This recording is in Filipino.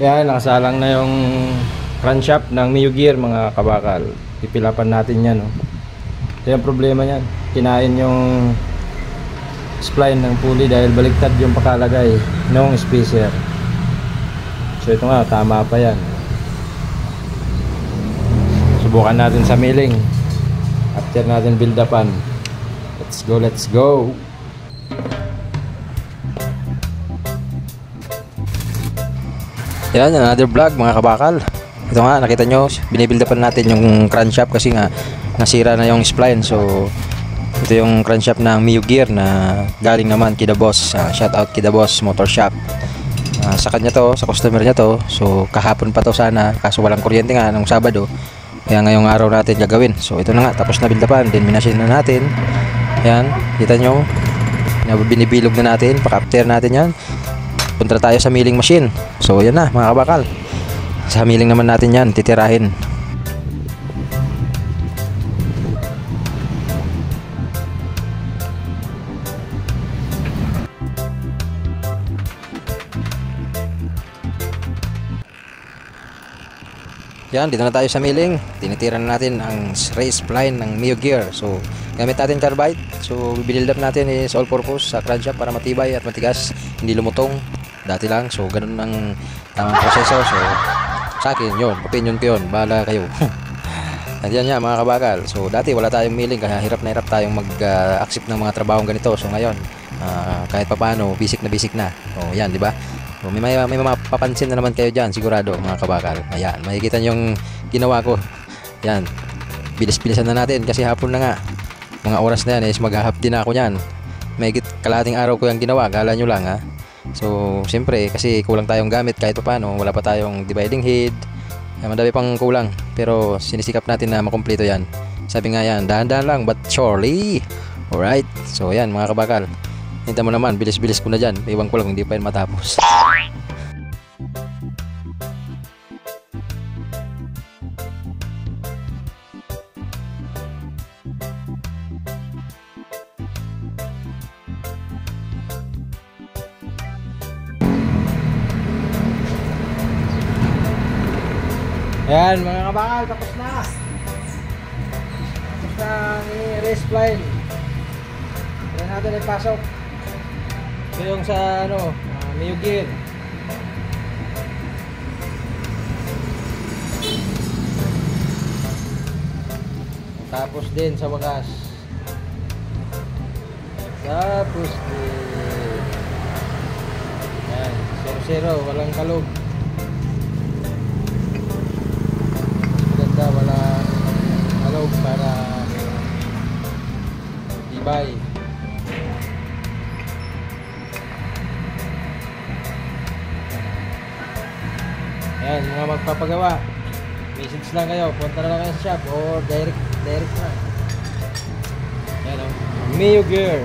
Yan, nakasalang na yung crankshaft ng Mio Gear mga kabakal. Pipilapan natin yan. Oh. Ito yung problema yan. Kinain yung spline ng pulley dahil baliktad yung pakalagay ng spacer. So ito nga, tama pa yan. Subukan natin sa milling. After natin build upan. Let's go, let's go! Yan, another vlog mga kabakal. Ito nga, nakita nyo, binibuild upan natin yung crankshaft kasi nga nasira na yung spline. So ito yung crankshaft ng Mio Gear na galing naman Kida Boss. Shout out Kida Boss Motor Shop. Sa kanya to, sa customer niya to. So kahapon pa to sana, kaso walang kuryente nga nung Sabado. Kaya ngayong araw natin gagawin. So ito na nga, tapos na build upan, then minasin na natin. Yan, kita nyo, binibilog na natin, paka-after natin yan. Punta tayo sa milling machine. So yan na mga kabakal. Sa milling naman natin yan, titirahin. Yan, dito na tayo sa milling. Tinitira na natin ang race spline ng Mio Gear. So gamit natin carbide. So bibuild up natin is all purpose sa crankshaft para matibay at matigas, hindi lumutong. Dati lang, so ganun ang tamang proseso. So sa akin yun, opinion ko yun, bahala kayo. At yan nga mga kabakal. So dati wala tayong milling, kaya hirap na hirap tayong mag-accept ng mga trabahong ganito. So ngayon, kahit papaano, basic na. O yan, di ba? So, may mapapansin na naman kayo dyan, sigurado mga kabakal. Ayan, makikita nyo yung ginawa ko. Yan, bilis-bilisan na natin kasi hapon na nga. Mga oras na yan, is mag-ahap din ako yan. May kalahating araw ko yung ginawa, kala nyo lang ha. So, siyempre, kasi kulang tayong gamit kahit pa paano, wala pa tayong dividing head. Madami pang kulang, pero sinisikap natin na makumpleto yan. Sabi nga yan, dahan-dahan lang, but surely. Alright, so yan mga kabakal. Hinta mo naman, bilis-bilis ko na dyan. Iwan ko lang, hindi pa yun matapos. Ayan mga kabakal, tapos na. Tapos na ang race spline. Kaya natin ipasok. Ito yung sa Mio Gear. Tapos din sa wagas. Tapos din. Ayan, 0-0, walang kalog. Walang kalog para tibay. Ayan, mga magpapagawa, message lang kayo, punta na lang kayo sa shop or direct na. Ayan o, Mio Gear.